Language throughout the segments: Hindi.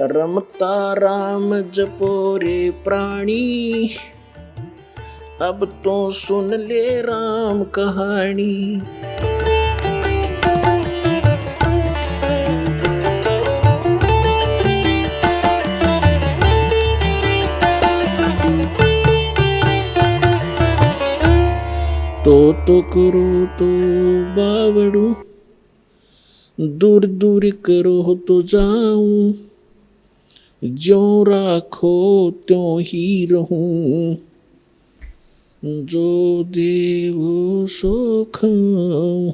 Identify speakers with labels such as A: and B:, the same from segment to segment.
A: रमता राम जपो रे प्राणी, अब तो सुन ले राम कहानी। तो करो तो बावड़ू, दूर दूर करो तो जाऊं, ज्यों राखो त्यों ही रहूं, जो देव सो खाऊं।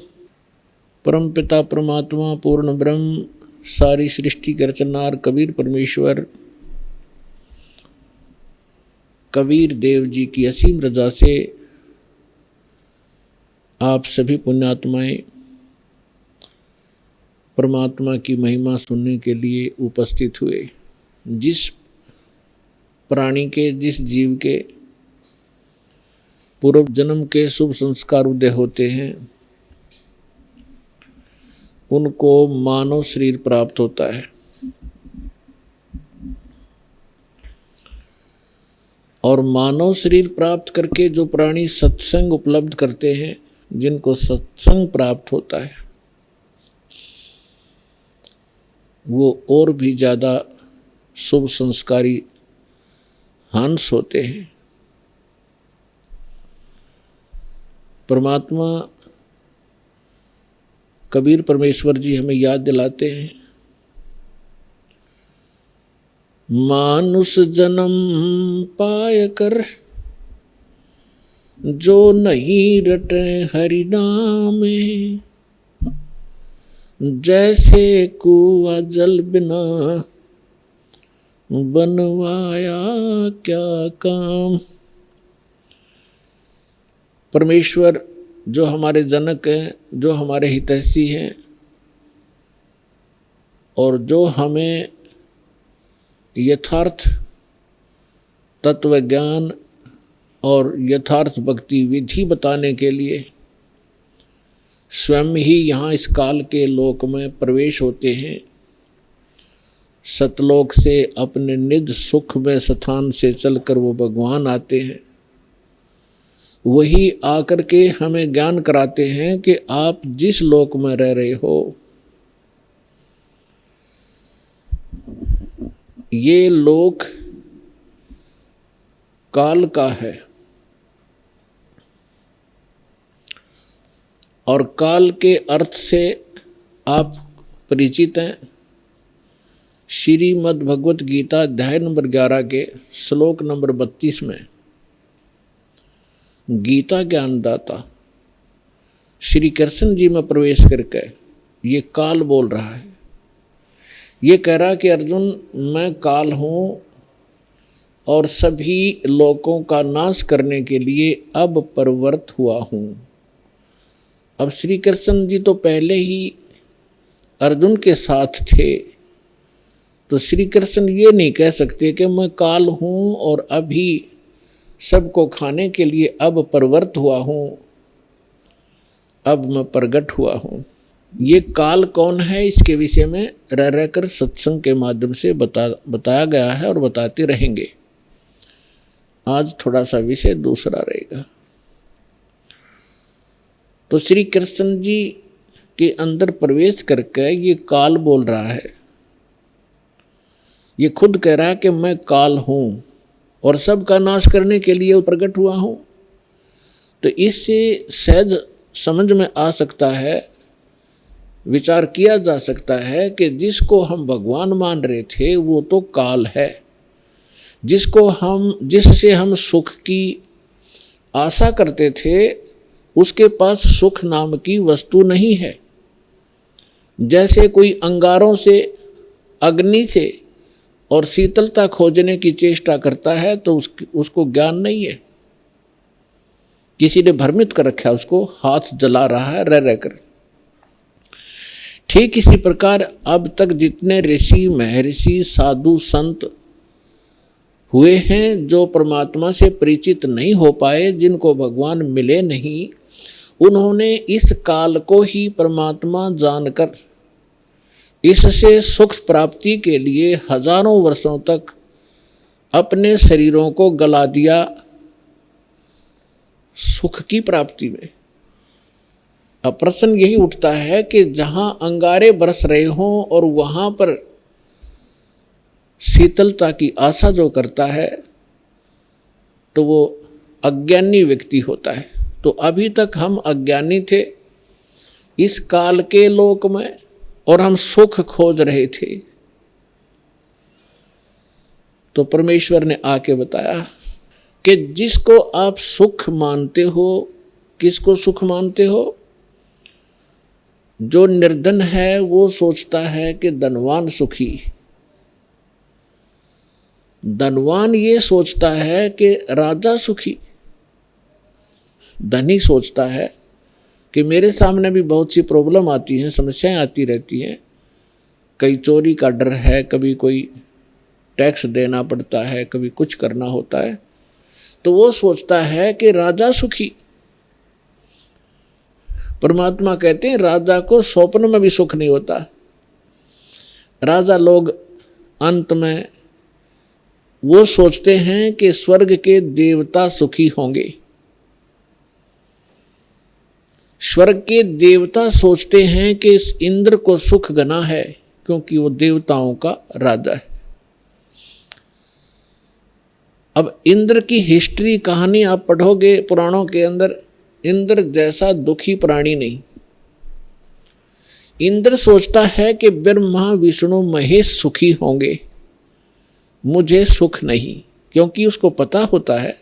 A: परम पिता परमात्मा पूर्ण ब्रह्म सारी सृष्टि के रचनहार कबीर परमेश्वर कबीर देव जी की असीम रजा से आप सभी पुण्यात्माएं परमात्मा की महिमा सुनने के लिए उपस्थित हुए। जिस प्राणी के, जिस जीव के पूर्व जन्म के शुभ संस्कार उदय होते हैं उनको मानव शरीर प्राप्त होता है, और मानव शरीर प्राप्त करके जो प्राणी सत्संग उपलब्ध करते हैं, जिनको सत्संग प्राप्त होता है, वो और भी ज़्यादा शुभ संस्कारी हंस होते हैं। परमात्मा कबीर परमेश्वर जी हमें याद दिलाते हैं, मानुष जन्म पाय कर जो नहीं रटे हरि नामे, जैसे कुआं जल बिना बनवाया क्या काम। परमेश्वर जो हमारे जनक हैं, जो हमारे हितैषी हैं, और जो हमें यथार्थ तत्व ज्ञान और यथार्थ भक्ति विधि बताने के लिए स्वयं ही यहाँ इस काल के लोक में प्रवेश होते हैं। सतलोक से अपने निज सुख में स्थान से चलकर वो भगवान आते हैं। वही आकर के हमें ज्ञान कराते हैं कि आप जिस लोक में रह रहे हो, ये लोक काल का है, और काल के अर्थ से आप परिचित हैं। श्रीमद् भगवत गीता अध्याय नंबर 11 के श्लोक नंबर 32 में गीता ज्ञानदाता श्री कृष्ण जी में प्रवेश करके ये काल बोल रहा है। ये कह रहा कि अर्जुन, मैं काल हूँ और सभी लोकों का नाश करने के लिए अब प्रवृत्त हुआ हूँ। अब श्री कृष्ण जी तो पहले ही अर्जुन के साथ थे, तो श्री कृष्ण ये नहीं कह सकते कि मैं काल हूँ और अभी सबको खाने के लिए अब प्रवृत्त हुआ हूँ, अब मैं प्रगट हुआ हूँ। ये काल कौन है, इसके विषय में रह रहकर सत्संग के माध्यम से बताया गया है और बताते रहेंगे। आज थोड़ा सा विषय दूसरा रहेगा। तो श्री कृष्ण जी के अंदर प्रवेश करके ये काल बोल रहा है। ये खुद कह रहा है कि मैं काल हूँ और सबका नाश करने के लिए प्रकट हुआ हूँ। तो इससे सहज समझ में आ सकता है, विचार किया जा सकता है कि जिसको हम भगवान मान रहे थे वो तो काल है, जिससे हम सुख की आशा करते थे उसके पास सुख नाम की वस्तु नहीं है। जैसे कोई अंगारों से, अग्नि से और शीतलता खोजने की चेष्टा करता है तो उसको ज्ञान नहीं है, किसी ने भ्रमित कर रखा है, उसको हाथ जला रहा है रह रहकर। ठीक इसी प्रकार अब तक जितने ऋषि महर्षि साधु संत हुए हैं, जो परमात्मा से परिचित नहीं हो पाए, जिनको भगवान मिले नहीं, उन्होंने इस काल को ही परमात्मा जानकर इससे सुख प्राप्ति के लिए हजारों वर्षों तक अपने शरीरों को गला दिया सुख की प्राप्ति में। अब प्रश्न यही उठता है कि जहां अंगारे बरस रहे हों और वहां पर शीतलता की आशा जो करता है तो वो अज्ञानी व्यक्ति होता है। तो अभी तक हम अज्ञानी थे इस काल के लोक में और हम सुख खोज रहे थे। तो परमेश्वर ने आके बताया कि जिसको आप सुख मानते हो, किसको सुख मानते हो? जो निर्धन है वो सोचता है कि धनवान सुखी, धनवान ये सोचता है कि राजा सुखी, धनी सोचता है कि मेरे सामने भी बहुत सी प्रॉब्लम आती हैं, समस्याएं आती रहती हैं, कहीं चोरी का डर है, कभी कोई टैक्स देना पड़ता है, कभी कुछ करना होता है, तो वो सोचता है कि राजा सुखी। परमात्मा कहते हैं राजा को स्वप्न में भी सुख नहीं होता। राजा लोग अंत में वो सोचते हैं कि स्वर्ग के देवता सुखी होंगे। स्वर्ग के देवता सोचते हैं कि इस इंद्र को सुख घना है क्योंकि वो देवताओं का राजा है। अब इंद्र की हिस्ट्री कहानी आप पढ़ोगे पुराणों के अंदर, इंद्र जैसा दुखी प्राणी नहीं। इंद्र सोचता है कि ब्रह्मा विष्णु महेश सुखी होंगे, मुझे सुख नहीं, क्योंकि उसको पता होता है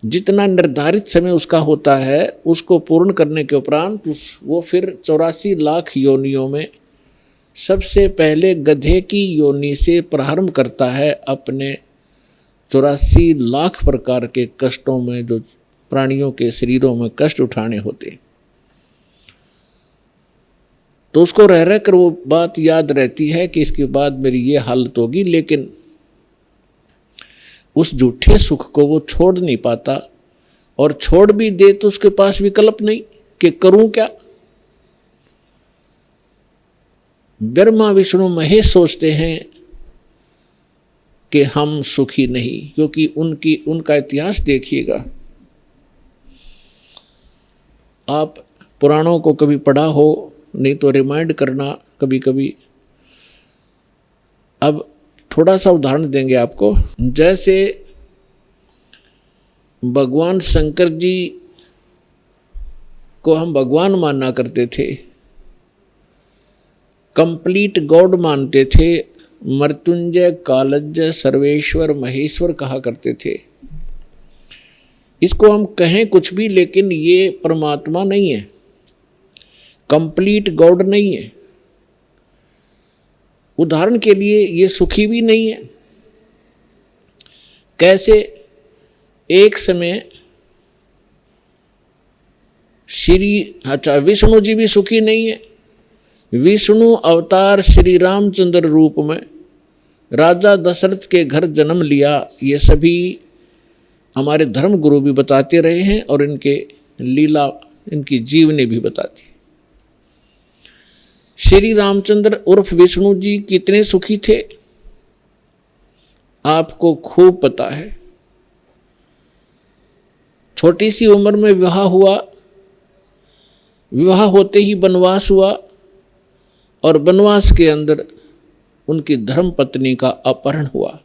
A: जितना निर्धारित समय उसका होता है उसको पूर्ण करने के उपरांत वो फिर 84 लाख योनियों में सबसे पहले गधे की योनि से प्रारंभ करता है अपने 84 लाख प्रकार के कष्टों में, जो प्राणियों के शरीरों में कष्ट उठाने होते। तो उसको रह रह कर वो बात याद रहती है कि इसके बाद मेरी ये हालत होगी, लेकिन उस झूठे सुख को वो छोड़ नहीं पाता, और छोड़ भी दे तो उसके पास विकल्प नहीं कि करूं क्या। ब्रह्मा विष्णु महेश सोचते हैं कि हम सुखी नहीं, क्योंकि उनका इतिहास देखिएगा। आप पुराणों को कभी पढ़ा हो, नहीं तो रिमाइंड करना कभी कभी। अब थोड़ा सा उदाहरण देंगे आपको। जैसे भगवान शंकर जी को हम भगवान माना करते थे, कंप्लीट गॉड मानते थे, मृत्युंजय कालज्ञ सर्वेश्वर महेश्वर कहा करते थे। इसको हम कहें कुछ भी, लेकिन ये परमात्मा नहीं है, कंप्लीट गॉड नहीं है। उदाहरण के लिए ये सुखी भी नहीं है। कैसे? एक समय विष्णु जी भी सुखी नहीं है। विष्णु अवतार श्री रामचंद्र रूप में राजा दशरथ के घर जन्म लिया, ये सभी हमारे धर्म गुरु भी बताते रहे हैं और इनके लीला, इनकी जीवनी भी बताती है। श्री रामचंद्र उर्फ विष्णु जी कितने सुखी थे आपको खूब पता है। छोटी सी उम्र में विवाह हुआ, विवाह होते ही वनवास हुआ, और वनवास के अंदर उनकी धर्म पत्नी का अपहरण हुआ।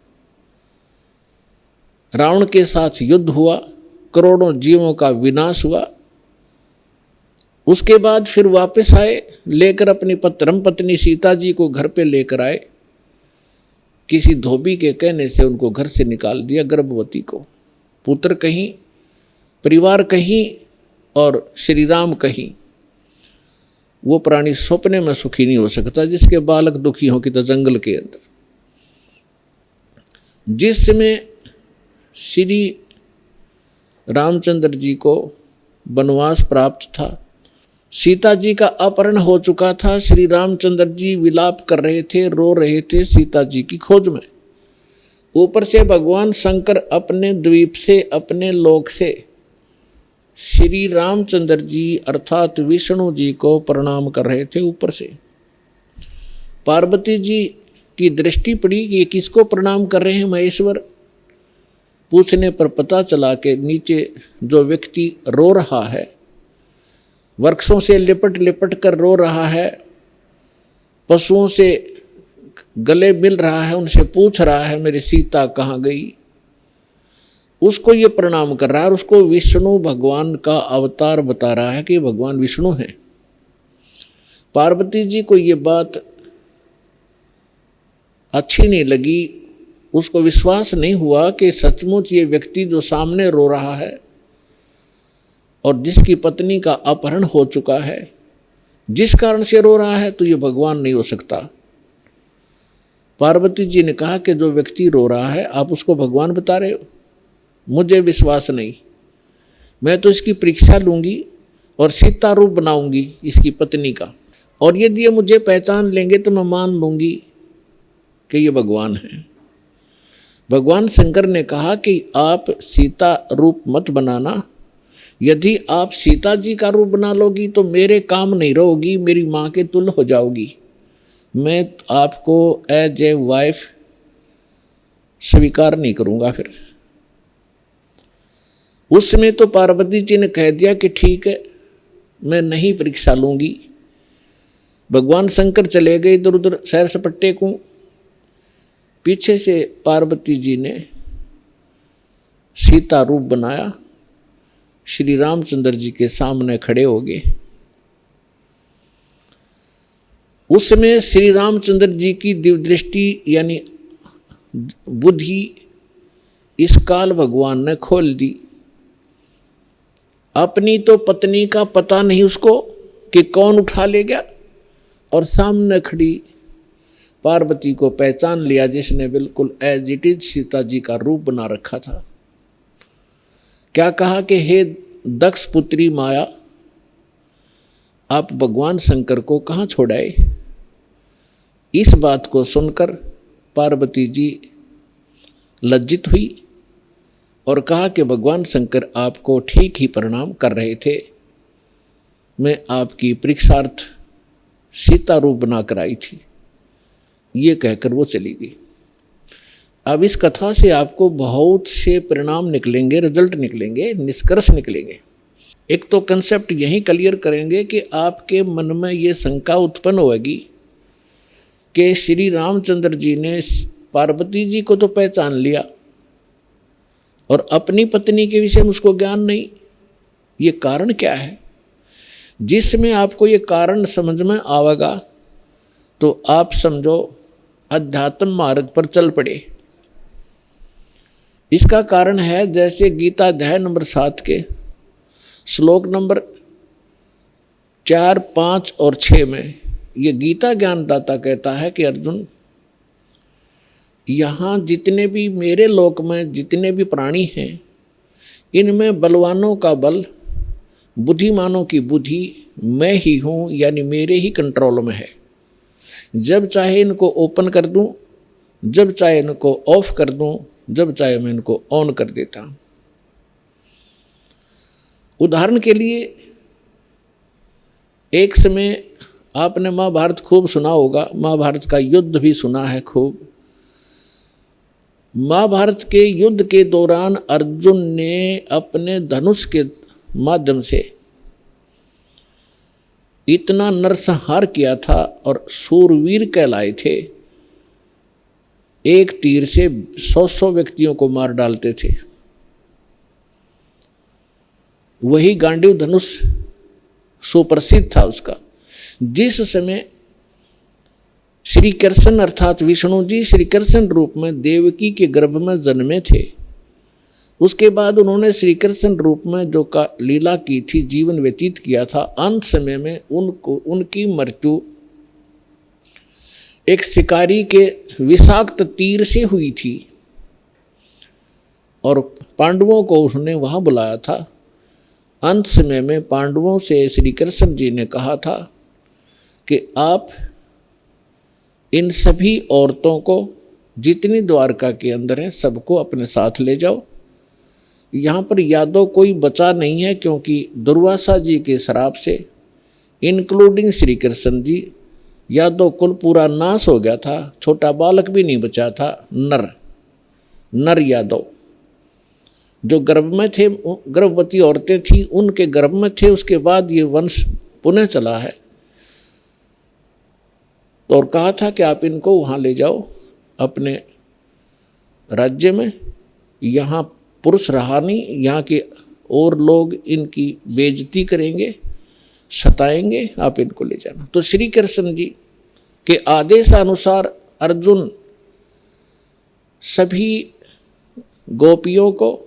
A: रावण के साथ युद्ध हुआ, करोड़ों जीवों का विनाश हुआ। उसके बाद फिर वापस आए, लेकर अपनी धर्म पत्नी सीता जी को घर पे लेकर आए। किसी धोबी के कहने से उनको घर से निकाल दिया, गर्भवती को। पुत्र कहीं, परिवार कहीं और श्री राम कहीं। वो प्राणी सपने में सुखी नहीं हो सकता जिसके बालक दुखी हो कि तो जंगल के अंदर। जिस समय श्री रामचंद्र जी को वनवास प्राप्त था, सीता जी का अपहरण हो चुका था, श्री रामचंद्र जी विलाप कर रहे थे, रो रहे थे सीता जी की खोज में। ऊपर से भगवान शंकर अपने द्वीप से, अपने लोक से श्री रामचंद्र जी अर्थात विष्णु जी को प्रणाम कर रहे थे ऊपर से। पार्वती जी की दृष्टि पड़ी कि ये किसको प्रणाम कर रहे हैं महेश्वर। पूछने पर पता चला कि नीचे जो व्यक्ति रो रहा है, वृक्षों से लिपट लिपट कर रो रहा है, पशुओं से गले मिल रहा है, उनसे पूछ रहा है मेरी सीता कहाँ गई, उसको ये प्रणाम कर रहा है और उसको विष्णु भगवान का अवतार बता रहा है कि भगवान विष्णु हैं। पार्वती जी को ये बात अच्छी नहीं लगी, उसको विश्वास नहीं हुआ कि सचमुच ये व्यक्ति जो सामने रो रहा है और जिसकी पत्नी का अपहरण हो चुका है, जिस कारण से रो रहा है, तो ये भगवान नहीं हो सकता। पार्वती जी ने कहा कि जो व्यक्ति रो रहा है आप उसको भगवान बता रहे हो, मुझे विश्वास नहीं, मैं तो इसकी परीक्षा लूंगी और सीता रूप बनाऊंगी इसकी पत्नी का, और यदि ये मुझे पहचान लेंगे तो मैं मान लूंगी कि ये भगवान है। भगवान शंकर ने कहा कि आप सीता रूप मत बनाना, यदि आप सीता जी का रूप बना लोगी तो मेरे काम नहीं रहोगी, मेरी माँ के तुल हो जाओगी, मैं आपको एज ए वाइफ स्वीकार नहीं करूँगा। फिर उस समय तो पार्वती जी ने कह दिया कि ठीक है, मैं नहीं परीक्षा लूँगी। भगवान शंकर चले गए इधर उधर सैर सपट्टे को। पीछे से पार्वती जी ने सीता रूप बनाया, श्री रामचंद्र जी के सामने खड़े हो गए। उस समय श्री रामचंद्र जी की दिव्य दृष्टि यानी बुद्धि इस काल भगवान ने खोल दी। अपनी तो पत्नी का पता नहीं उसको कि कौन उठा ले गया, और सामने खड़ी पार्वती को पहचान लिया जिसने बिल्कुल as it is Sita ji का रूप बना रखा था। क्या कहा कि हे दक्ष पुत्री माया, आप भगवान शंकर को कहाँ छोड़ाए। इस बात को सुनकर पार्वती जी लज्जित हुई और कहा कि भगवान शंकर आपको ठीक ही प्रणाम कर रहे थे, मैं आपकी परीक्षार्थ सीता रूप बनाकर आई थी। ये कहकर वो चली गई। अब इस कथा से आपको बहुत से परिणाम निकलेंगे, रिजल्ट निकलेंगे, निष्कर्ष निकलेंगे। एक तो कंसेप्ट यही क्लियर करेंगे कि आपके मन में ये शंका उत्पन्न होगी कि श्री रामचंद्र जी ने पार्वती जी को तो पहचान लिया और अपनी पत्नी के विषय में उसको ज्ञान नहीं, ये कारण क्या है। जिसमें आपको ये कारण समझ में आवेगा तो आप समझो अध्यात्म मार्ग पर चल पड़े। इसका कारण है जैसे गीता अध्याय नंबर 7 के श्लोक नंबर 4, 5 और 6 में ये गीता ज्ञानदाता कहता है कि अर्जुन, यहाँ जितने भी मेरे लोक में जितने भी प्राणी हैं, इनमें बलवानों का बल, बुद्धिमानों की बुद्धि मैं ही हूँ, यानी मेरे ही कंट्रोल में है। जब चाहे इनको ओपन कर दूं, जब चाहे इनको ऑफ कर दूं, जब चाहे मैं इनको ऑन कर देता हूं। उदाहरण के लिए एक समय आपने महाभारत खूब सुना होगा, महाभारत का युद्ध भी सुना है खूब। महाभारत के युद्ध के दौरान अर्जुन ने अपने धनुष के माध्यम से इतना नरसंहार किया था और शूरवीर कहलाए थे, एक तीर से 100 व्यक्तियों को मार डालते थे। वही गांडीव धनुष सुप्रसिद्ध था उसका। जिस समय श्री कृष्ण अर्थात विष्णु जी श्री कृष्ण रूप में देवकी के गर्भ में जन्मे थे, उसके बाद उन्होंने श्री कृष्ण रूप में जो का लीला की थी, जीवन व्यतीत किया था, अंत समय में उनकी मृत्यु एक शिकारी के विषाक्त तीर से हुई थी और पांडवों को उसने वहां बुलाया था। अंत समय में पांडवों से श्री कृष्ण जी ने कहा था कि आप इन सभी औरतों को जितनी द्वारका के अंदर है सबको अपने साथ ले जाओ। यहाँ पर यादव कोई बचा नहीं है, क्योंकि दुर्वासा जी के श्राप से इंक्लूडिंग श्री कृष्ण जी यादव कुल पूरा नाश हो गया था, छोटा बालक भी नहीं बचा था। नर यादव जो गर्भ में थे, गर्भवती औरतें थी उनके गर्भ में थे, उसके बाद ये वंश पुनः चला है। और कहा था कि आप इनको वहाँ ले जाओ अपने राज्य में, यहाँ पुरुष रहा नहीं, यहाँ के और लोग इनकी बेइज्जती करेंगे, सताएंगे, आप इनको ले जाना। तो श्री कृष्ण जी के आदेशानुसार अर्जुन सभी गोपियों को,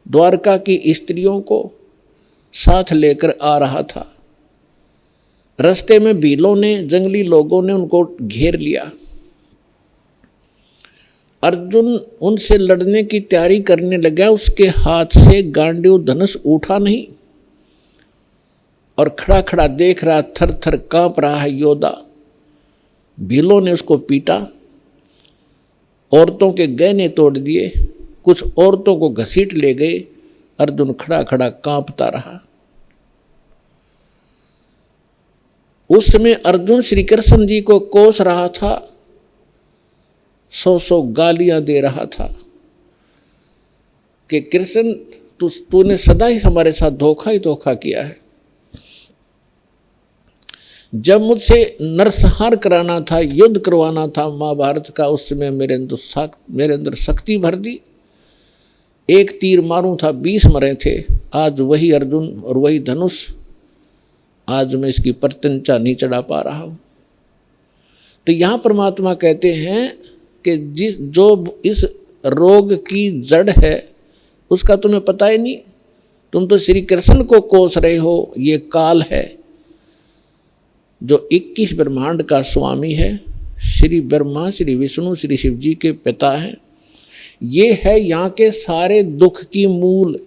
A: द्वारका की स्त्रियों को साथ लेकर आ रहा था। रास्ते में भीलों ने, जंगली लोगों ने उनको घेर लिया। अर्जुन उनसे लड़ने की तैयारी करने लगा, उसके हाथ से गांडीव धनुष उठा नहीं और खड़ा खड़ा देख रहा, थर थर कांप रहा है योद्धा। भीलों ने उसको पीटा, औरतों के गहने तोड़ दिए, कुछ औरतों को घसीट ले गए। अर्जुन खड़ा खड़ा कांपता रहा। उस समय अर्जुन श्री कृष्ण जी को कोस रहा था, 100 गालियां दे रहा था कि कृष्ण तूने सदा ही हमारे साथ धोखा ही धोखा किया है। जब मुझसे नरसंहार कराना था, युद्ध करवाना था महाभारत का, उस समय मेरे अंदर शक्ति भर दी। एक तीर मारूं था 20 मरे थे। आज वही अर्जुन और वही धनुष, आज मैं इसकी प्रत्यंचा नहीं चढ़ा पा रहा हूं। तो यहां परमात्मा कहते हैं कि जो इस रोग की जड़ है उसका तुम्हें पता ही नहीं, तुम तो श्री कृष्ण को कोस रहे हो। ये काल है जो 21 ब्रह्मांड का स्वामी है, श्री ब्रह्मा, श्री विष्णु, श्री शिव जी के पिता हैं। ये है यहाँ के सारे दुख की मूल।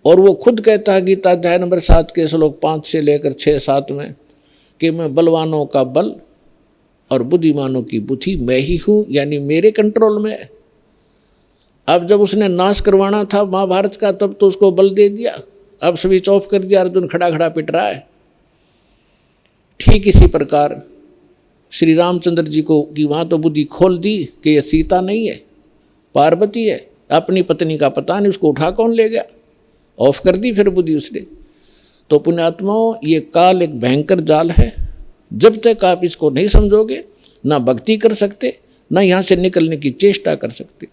A: और वो खुद कहता है गीता अध्याय नंबर 7 के श्लोक 5 से लेकर 6-7 में कि मैं बलवानों का बल और बुद्धिमानों की बुद्धि मैं ही हूँ, यानी मेरे कंट्रोल में है। अब जब उसने नाश करवाना था महाभारत का, तब तो उसको बल दे दिया, अब स्विच ऑफ कर दिया, अर्जुन खड़ा खड़ा पिट रहा है। ठीक इसी प्रकार श्री रामचंद्र जी को कि वहाँ तो बुद्धि खोल दी कि ये सीता नहीं है, पार्वती है, अपनी पत्नी का पता नहीं, उसको उठा कौन ले गया, ऑफ कर दी फिर बुद्धि उसने। तो पुण्यात्माओं, ये काल एक भयंकर जाल है। जब तक आप इसको नहीं समझोगे, ना भक्ति कर सकते, ना यहाँ से निकलने की चेष्टा कर सकते।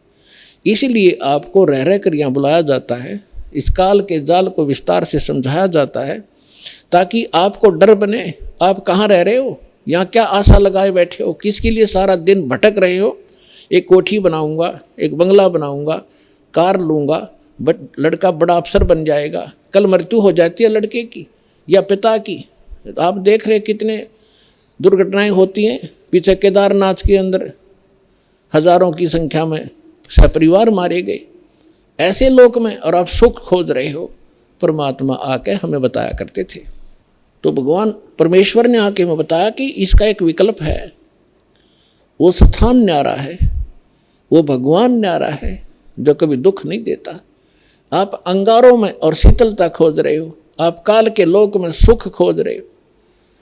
A: इसीलिए आपको रह रह कर यहाँ बुलाया जाता है, इस काल के जाल को विस्तार से समझाया जाता है, ताकि आपको डर बने। आप कहाँ रह रहे हो, यहाँ क्या आशा लगाए बैठे हो, किसके लिए सारा दिन भटक रहे हो। एक कोठी बनाऊंगा, एक बंगला बनाऊंगा, कार लूँगा, लड़का बड़ा अफसर बन जाएगा, कल मृत्यु हो जाती है लड़के की या पिता की। आप देख रहे कितने दुर्घटनाएं होती हैं। पीछे केदारनाथ के अंदर हजारों की संख्या में सपरिवार मारे गए, ऐसे लोक में, और आप सुख खोज रहे हो। परमात्मा आके हमें बताया करते थे। तो भगवान परमेश्वर ने आके हमें बताया कि इसका एक विकल्प है। वो स्थान न्यारा है, वो भगवान न्यारा है जो कभी दुख नहीं देता। आप अंगारों में और शीतलता खोज रहे हो, आप काल के लोक में सुख खोज रहे हो।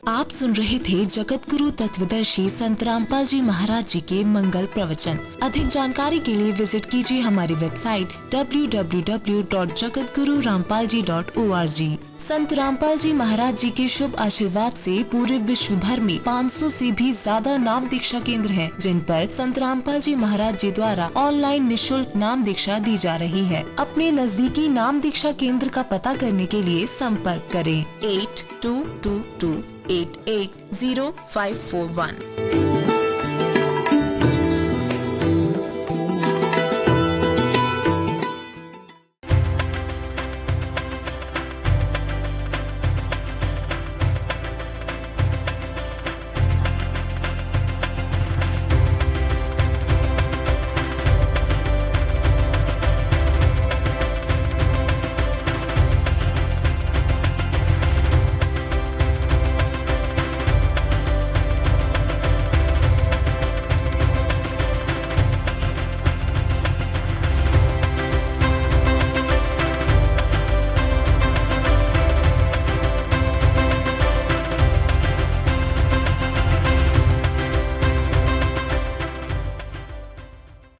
B: आप सुन रहे थे जगत गुरु तत्वदर्शी संत रामपाल जी महाराज जी के मंगल प्रवचन। अधिक जानकारी के लिए विजिट कीजिए हमारी वेबसाइट www.jagatgururampalji.org। संत रामपाल जी महाराज जी के शुभ आशीर्वाद से पूरे विश्व भर में 500 से भी ज्यादा नाम दीक्षा केंद्र हैं, जिन पर संत रामपाल जी महाराज जी द्वारा ऑनलाइन निशुल्क नाम दीक्षा दी जा रही है। अपने नजदीकी नाम दीक्षा केंद्र का पता करने के लिए संपर्क करें 8222880541।